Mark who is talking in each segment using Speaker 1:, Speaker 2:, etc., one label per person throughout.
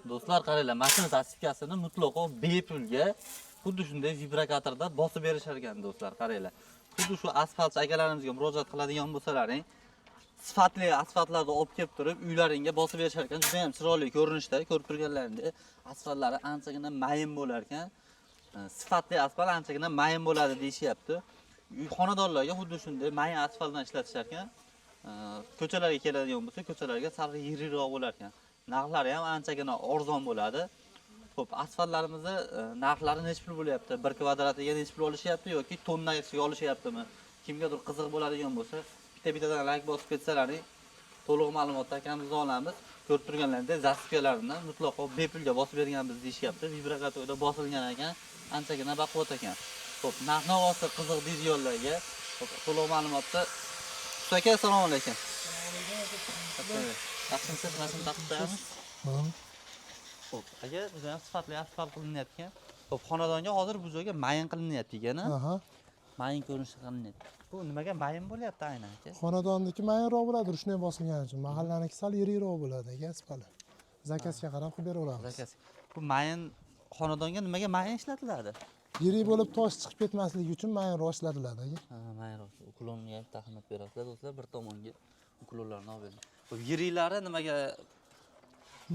Speaker 1: Do'stlar qaranglar, mashina zastavkasini mutlaqo bepulga xuddi shunday vibrakatorda bosib berishar ekan do'stlar, qaranglar. Xuddi shu asfalt akalarimizga murojaat qiladigan bo'lsalaring, sifatli asfaltlarni olib kelib turib, uylaringga bosib berishar ekan. Juda ham chiroyli ko'rinishda, ko'rib turganlaringdek, asfaltlari anchagina mayin bo'lar ekan. Sifatli asfalt anchagina mayin bo'ladi deyishyapti. Uy xonadonlarga xuddi shunday mayin asfaltdan ishlatishar ekan. Ko'chalarga keladigan bo'lsa, ko'chalarga sal yiriroq bo'lar ekan. Narxlari ham anchagina arzon bo'ladi. Xo'p, asfaltlarimizni narxlari necha pul bo'lyapti? 1 kvadratiga necha pul olishyapti yoki tonnasiga olishyaptimi? Kimgadir qiziq bo'ladigan bo'lsa, bitta-bittadan like bosib ketsalaring, to'liq ma'lumotlar akamizdan olamiz. Ko'rib turganlaringdek, zastavkalarni mutlaqo bepulga bosib berganmiz deyishyapti. Vibrakatorda bosilgan ekan, anchagina baquvvat ekan. Xo'p, narx-navosi qiziq videolarga to'liq ma'lumotni aka, assalomu alaykum. Yaxshimisiz? Mashina taqib qo'yamiz. Xo'p, aka, juda ham sifatli asfalt qilinayotgan. Xo'p, xonadonga hozir bu joyga mayin qilinyapti ekan. Mayin ko'rinishda qilinyapti. Bu nimaga mayin bo'lyapti aynan aka?
Speaker 2: Xonadonniki mayinroq bo'ladi, rushnay bosilgani uchun. Mahallaniki sal yirikroq bo'ladi aka asfali. Zakasiga qarab qilib beraveramiz.
Speaker 1: Zakasi. Bu mayin xonadonga nimaga mayin ishlatiladi?
Speaker 2: Yirik bo'lib tosh chiqib ketmasligi uchun mayinroq ishlatiladi aka.
Speaker 1: Ha, mayinroq. Ukulonga ham taxminat berasizlar do'stlar, bir tomonga ukulonlarni olib bering. Bu yiriklari nimaga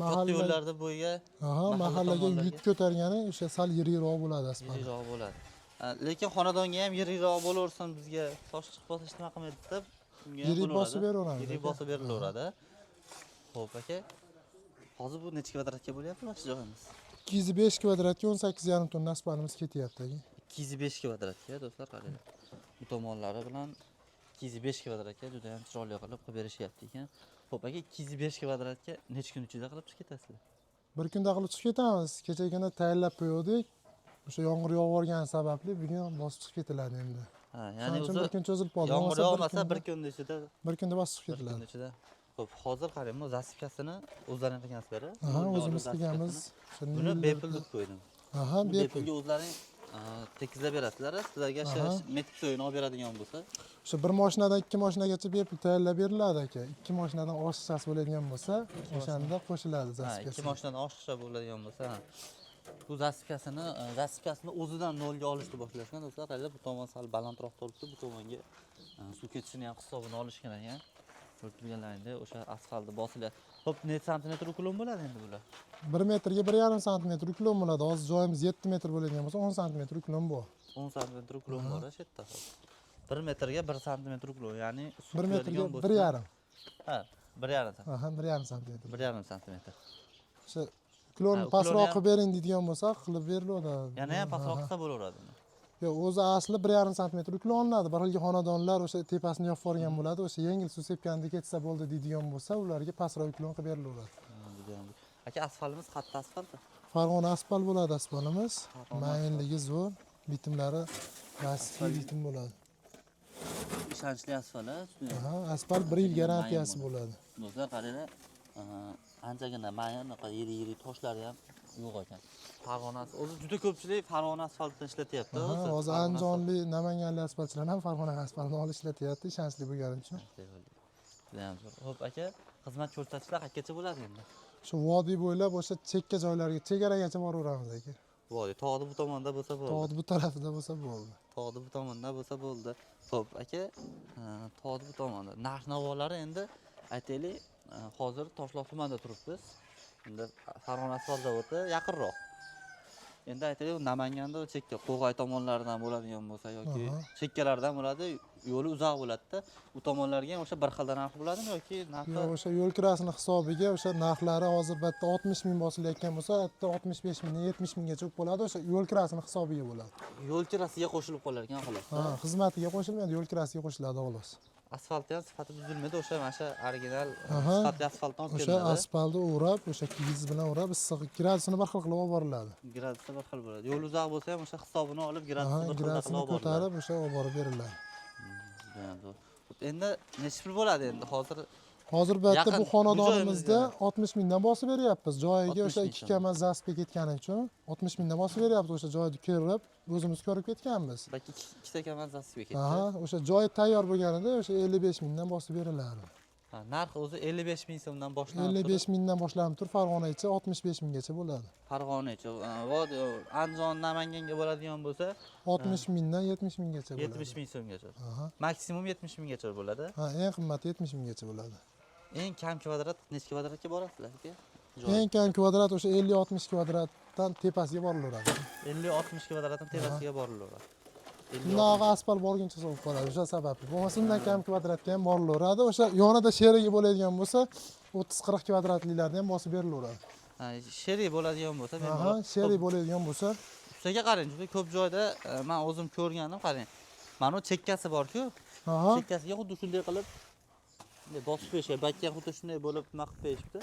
Speaker 1: mahalla yo'llarda bo'yiga,
Speaker 2: mahallaga yuk ko'targani o'sha sal yirikroq bo'ladi asfalt.
Speaker 1: Yirikroq bo'ladi. Lekin xonadonga ham yirikroq bo'laversin, bizga tosh chiqib qolsa nima qilmaydi deb,
Speaker 2: yirik bosib beraveramiz.
Speaker 1: Yirik bosib berilaveradi. Xo'p aka. Hozir bu necha kvadratga bo'lyapti mana shu joyimiz?
Speaker 2: 205 kvadratga 18,5 tonna asfaltimiz ketyapti aka.
Speaker 1: 205 kvadratga do'stlar, qaranglar. Bu tomonlari bilan 205 kvadratga juda ham chiroyli qilib berishyapti ekan. Xo'p aka, 205 kvadratga necha kun ichida qilib chiqib ketasizlar?
Speaker 2: Bir kunda qilib chiqib ketamiz. Kechagina tayyorlab qo'ydik. O'sha yomg'ir yog'vorgani sababli bugun bosib chiqib ketiladi endi.
Speaker 1: Ha, ya'ni o'zi
Speaker 2: bir kun cho'zilib qoldi.
Speaker 1: Yomg'ir yog'masa bir kun ichida.
Speaker 2: Bir kunda bosib chiqib ketiladi.
Speaker 1: Xo'p, hozir qarang, bu zastavkasini o'zlaring qilgansizlar.
Speaker 2: O'zimiz qilganmiz.
Speaker 1: Buni bepul deb qo'ydim.
Speaker 2: Bepulga
Speaker 1: o'zlaring tekizlab berasizlar. Sizlarga metik so'yini olib beradigan bo'lsa,
Speaker 2: o'sha bir mashinadan 2 mashinagacha bepul tayyorlab beriladi aka. 2 mashinadan oshiqchasi bo'ladigan bo'lsa, o'shanda qo'shiladi zastavkasi.
Speaker 1: 2 mashinadan oshiqcha bo'ladigan bo'lsa, bu zastavkasini o'zidan nolga olishni boshlashgan do'stlar. Qaranglar, bu tomon sal balandroq turibdi, bu tomonga suv ketishini ham hisobini olishgan ekan. Ko'rib turganlaringdek, o'sha asfaltni bosilyapti. Xo'p, necha santimetr ukulon bo'ladi endi bular?
Speaker 2: 1 metrga 1,5 santimetr ukulon bo'ladi. Hozir joyimiz 7 metr bo'ladigan bo'lsa, 10 santimetr ukulon bor.
Speaker 1: 10 santimetr ukulon bor shu yerda. 1 metrga 1 santimetr ukulon, ya'ni
Speaker 2: 1 metrga 1,5.
Speaker 1: Ha, 1,5 santimetr.
Speaker 2: 1,5 santimetr.
Speaker 1: 1,5 santimetr.
Speaker 2: O'sha ukulonni pastroq qilib bering deydigan bo'lsa, qilib beriladi.
Speaker 1: Yana ham pastroq qilsa bo'laveradi.
Speaker 2: Yo'q, o'zi asli 1,5 santimetr ukulon olinadi. Bir xilgi xonadonlar o'sha tepasini yopib yuborgan bo'ladi. O'sha yengil suv sepganda ketsa bo'ldi deydigan bo'lsa, ularga pastroq ukulon qilib berilaveradi.
Speaker 1: Aka, asfaltimiz qattiq asfaltmi?
Speaker 2: Farg'ona asfalt bo'ladi asfaltimiz. Mayinligi zo'r, bitimlari plastik bitim bo'ladi.
Speaker 1: Ishonchli asfalt,
Speaker 2: asfalt 1 yil garantiyasi bo'ladi.
Speaker 1: Do'stlar, qaranglar, anchagina mayin, yirik toshlari ham yo'q ekan. Farg'ona o'zi juda ko'pchilik Farg'ona asfaltini ishlatyapti.
Speaker 2: Hozir Andijonlik, Namanganlik asfaltchilar ham Farg'ona asfaltini olib ishlatyapti, ishonchli bo'lgani uchun.
Speaker 1: Xo'p aka, xizmat ko'rsatishlar qayergacha bo'ladi endi?
Speaker 2: Shu vodiy bo'ylab o'sha chekka joylarga, chegaragacha boraveramiz aka.
Speaker 1: Vodiy, tog'ni bu tomonda bo'lsa bo'ldi.
Speaker 2: Tog'ni bu tarafida bo'lsa bo'ldi.
Speaker 1: Tog'ni bu tomonda bo'lsa bo'ldi. Xo'p aka, tog'ni bu tomonda. Narx-navolari endi aytaylik, hozir Toshloq tumanida turibmiz. Endi Farg'ona asfalt zavodi yaqinroq. Endi aytaylik, Namanganda chekka Qo'g'ay tomonlaridan bo'ladigan bo'lsa yoki chekkalardan bo'ladi, yo'li uzoq bo'ladi-da. U tomonlarga ham o'sha bir xil narx bo'ladimi yoki narxi?
Speaker 2: Yo'q, o'sha yo'l kirasini hisobiga o'sha narxlari hozir bitta 60 ming bosilayotgan bo'lsa, bitta 65 mingdan 70 minggacha bo'ladi, o'sha yo'l kirasini hisobiga bo'ladi.
Speaker 1: Yo'l kirasiga qo'shilib qolar ekan xolos.
Speaker 2: Xizmatiga qo'shilmaydi, yo'l kirasiga qo'shiladi xolos.
Speaker 1: Asfaltni ham sifati buzilmaydi, o'sha mana shu original sifatli asfaltdan olib kelinadi.
Speaker 2: O'sha asfaltni o'rab, o'sha kigiz bilan o'rab, issiq gradusini bir xil qilib olib boriladi.
Speaker 1: Gradusi bir xil bo'ladi. Yo'l uzoq bo'lsa ham o'sha hisobini olib, gradusini bir xil qilib olib
Speaker 2: ko'tarib, o'sha olib borib beriladi.
Speaker 1: Endi necha pul bo'ladi endi hozir?
Speaker 2: Hozir bu yerda bu xonadonimizda 60 mingdan bosib beryapmiz. Joyiga o'sha 2 kama zaspi ketgani uchun 60 mingdan bosib beryapmiz. O'sha joyni ko'rib, o'zimiz ko'rib ketganmiz.
Speaker 1: Balki 2 ta kama zaspi ketdi.
Speaker 2: O'sha joy tayyor bo'lganida o'sha 55 mingdan bosib beriladi.
Speaker 1: Ha, narxi o'zi 55 ming so'mdan boshlanib
Speaker 2: 55 mingdan boshlanib turib, Farg'onacha 65 minggacha bo'ladi.
Speaker 1: Farg'onacha, Andijon, Namanganga bo'ladigan bo'lsa
Speaker 2: 60 mingdan 70 minggacha bo'ladi.
Speaker 1: 70 ming so'mgacha.
Speaker 2: Aha.
Speaker 1: Maksimum 70 minggacha bo'ladi.
Speaker 2: Ha, eng qimmati 70 minggacha bo'ladi.
Speaker 1: Eng kam kvadrat necha kvadratga borasizlar aka?
Speaker 2: Eng kam kvadrat o'sha 50-60 kvadratdan tepasiga borilaveradi.
Speaker 1: 50-60 kvadratdan tepasiga borilaveradi.
Speaker 2: Bundaqa asfalt borguncha sovib qoladi, o'sha sababli. Bo'lmasa undan kam kvadratga ham borilaveradi. O'sha yonida sherigi bo'ladigan bo'lsa, 30-40 kvadratliklarni ham bosib berilaveradi.
Speaker 1: Ha, sherik bo'ladigan bo'lsa, men
Speaker 2: Aha, sherik bo'ladigan bo'lsa,
Speaker 1: ustiga qarang, juda ko'p joyda men o'zim ko'rganim, qarang. Mana bu chekkasi bor-ku,
Speaker 2: aha,
Speaker 1: chekkasiga xuddi shunday qilib bosib qo'yishgan, bakka xuddi shunday bo'lib naqib qo'yishibdi.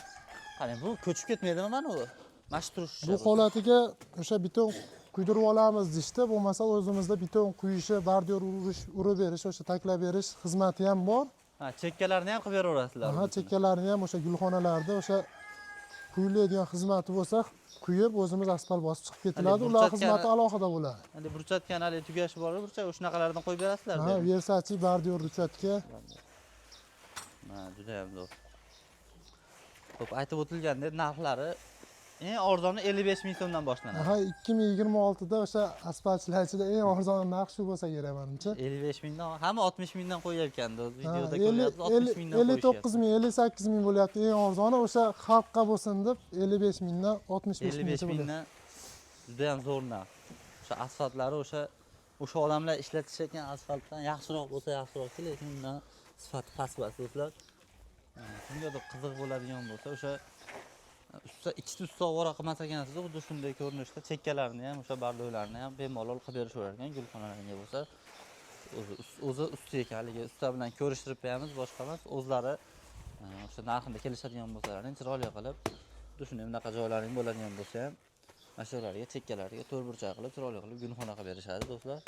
Speaker 1: Qarang, bu ko'chib ketmaydimi mana bu? Mana shu turishi.
Speaker 2: bu holatiga o'sha beton quydirib olamiz deyishdi. Bo'lmasa o'zimizda beton quyishi, bordyor urib berish, o'sha taklab berish xizmati ham bor.
Speaker 1: Ha, chekkalarni ham qilib beraverasizlar.
Speaker 2: Aha, chekkalarini ham o'sha gulxonalarda o'sha quyiladigan xizmati bo'lsa, quyib o'zimiz asfalt bosib chiqib ketiladi. Ular xizmati alohida bo'ladi.
Speaker 1: Endi burchatgan hali tugashi bor, burchak o'shanaqalardan qo'yib berasizlar.
Speaker 2: Ha, Versace bordyor burchatga.
Speaker 1: Ha, juda ham zo'r. Xo'p, aytib o'tilgandek, narxlari eng arzoni 55 ming so'mdan boshlanadi.
Speaker 2: Aha, 2026 da o'sha asfaltchilar ichida eng arzon narx shu bo'lsa kerak menimcha.
Speaker 1: 55 mingdan, hamma 60 mingdan qo'yayotgandi. O'z videoda
Speaker 2: 50
Speaker 1: ko'ryapsiz, 60 mingdan qo'yishyapti.
Speaker 2: 59 ming, 58 ming bo'lyapti eng arzoni. O'sha xalqqa bo'lsin deb 55 mingdan 65 minggacha
Speaker 1: 55
Speaker 2: bo'ladi.
Speaker 1: mingdan juda ham zo'r narx. O'sha asfaltlari o'sha odamlar ishlatishayotgan asfaltdan yaxshiroq bo'lsa yaxshiroq, lekin undan sifati past do'stlar. Kimgadir qiziq bo'ladigan bo'lsa, o'sha ikkita ustov vora qilmas ekansiz, xuddi shunday ko'rinishda chekkalarni ham, o'sha bardoylarni ham bemalol qilib berishaverar ekan, gulxonalarga bo'lsa. O'zi usti ekanligi, usta bilan ko'rishtirib beramiz, boshqa emas. O'zlari o'sha narxida kelishadigan bo'lsalaring chiroyli qilib, xuddi shunday bunaqa joylaring bo'ladigan bo'lsa ham, mana shularga chekkalariga to'rtburchak qilib, chiroyli qilib gulxona qilib berishadi, do'stlar.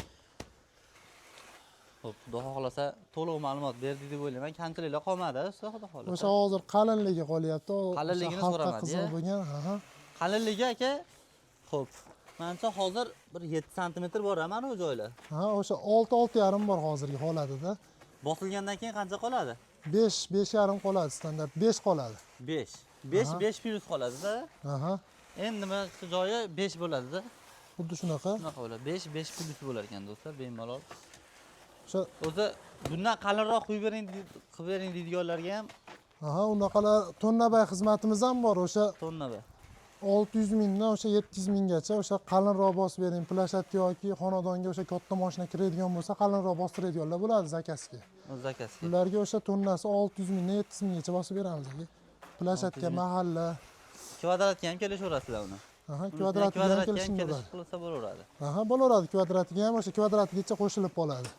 Speaker 1: Xo'p, xudo xohlasa to'liq ma'lumot berdik deb o'ylayman. Kamchiliklar qolmadi, usta, xudo xohlasa.
Speaker 2: O'sha hozir qalinligi qolyapti.
Speaker 1: Qalinligini so'ramadi.
Speaker 2: Qiziq bo'lgan, aha.
Speaker 1: Qalinligi aka, xo'p. Menimcha hozir bir 7 sm bor mana bu joylar.
Speaker 2: Ha, o'sha 6-6,5 bor hozirgi holatida.
Speaker 1: Bosilgandan keyin qancha qoladi?
Speaker 2: 5,5 qoladi, standart 5 qoladi.
Speaker 1: 5 plus qoladi-da.
Speaker 2: Aha.
Speaker 1: Endi nima joyi 5 bo'ladi-da.
Speaker 2: Xuddi shunaqa.
Speaker 1: Shunaqa bo'ladi. 5 plus bo'lar ekan do'stlar, bemalol.
Speaker 2: O'sha
Speaker 1: O'zi bundan qalinroq qilib bering deydiganlarga ham
Speaker 2: aha, unaqalar tonnabay xizmatimiz ham bor. O'sha
Speaker 1: tonnaba.
Speaker 2: 600 mingdan o'sha 700 minggacha o'sha qalinroq bosib bering. Plashatka yoki xonadonga o'sha katta mashina kiradigan bo'lsa, qalinroq bostiradiganlar bo'ladi zakazga.
Speaker 1: Zakazga.
Speaker 2: Ularga o'sha tonnasi 600 mingdan 700 minggacha bosib beramiz aka. Plashatka, mahalla.
Speaker 1: Kvadratga ham kelishaverasizlar uni.
Speaker 2: Aha, kvadratga ham kelishim
Speaker 1: kelish
Speaker 2: bo'ladi.
Speaker 1: qilsa bo'laveradi.
Speaker 2: Aha, bo'laveradi. Kvadratiga ham o'sha kvadratigacha qo'shilib qoladi.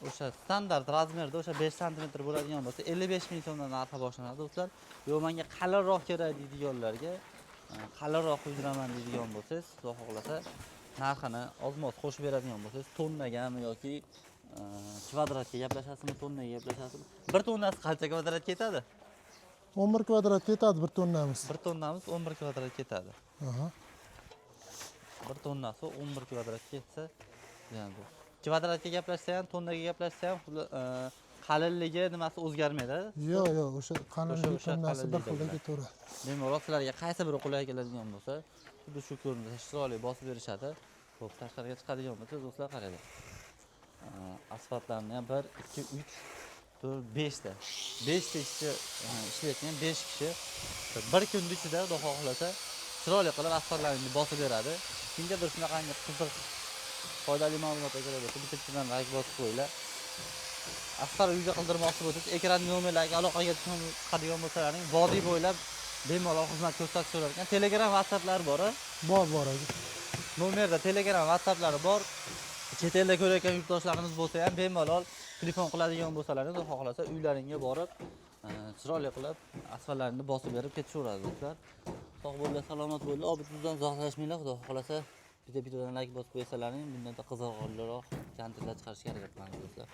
Speaker 1: O'sha standart razmerda o'sha 5 sm bo'ladigan bo'lsa 55 ming so'mdan narxi boshlanadi do'stlar. Yo, menga qalinroq kerak deydiganlarga, qalinroq quyidiraman deydigan bo'lsangiz, xudo xohlasa narxini ozmoz qo'shib beradigan bo'lsangiz, tonnagami yoki kvadratga gaplashasizmi, tonnaga gaplashasizmi? 1 tonnasi qancha kvadrat ketadi?
Speaker 2: 11 kvadrat ketadi 1 tonnamiz.
Speaker 1: 1 tonnamiz 11 kvadrat ketadi.
Speaker 2: Aha.
Speaker 1: 1 tonnasi 11 kvadrat ketsa, yani kvadratga gaplashsa ham, tonnaga gaplashsa ham qalinligi nimasi o'zgarmaydi.
Speaker 2: Yo'q, o'sha qalinlik tonnasi bir xilda ketaveradi.
Speaker 1: Bemalol sizlarga qaysi biri qulay keladigan bo'lsa, xuddi shu ko'rinishda chiroyli bosib berishadi. Xo'p, tashqariga chiqadigan bo'lsa, do'stlar qaranglar. Asfaltlarni ham 1, 2, 3, 4, 5 ta. 5 ta ishchi ishlayotgan 5 kishi bir kun ichida xudo xohlasa chiroyli qilib asfaltlarni bosib beradi. Kimgadir shunaqangi qiziq foydali ma'lumotlar kerak bo'lsa, bittadan like bosib qo'yinglar. Asfalt uyga qildirmoqchi bo'lsangiz, ekran nomerlariga aloqaga chiqadigan bo'lsalaring, vodiy bo'ylab bemalol xizmat ko'rsatishlar ekan. Telegram, WhatsApplar bor.
Speaker 2: Bor aka.
Speaker 1: Nomerda Telegram, WhatsApplari bor. Chet elda ko'rayotgan yurtdoshlarimiz bo'lsa ham bemalol telefon qiladigan bo'lsalaring, xudo xohlasa uylaringga borib, chiroyli qilib asfaltlarni bosib berib ketishaveradi do'stlar. Sog' bo'linglar, salomat bo'linglar. Obiddan uzoqlashmanglar, xudo xohlasa. Videodan like bosib qo'ysalaring, bundan qiziqroq, kontent chiqarishga harakat qilamiz do'stlar.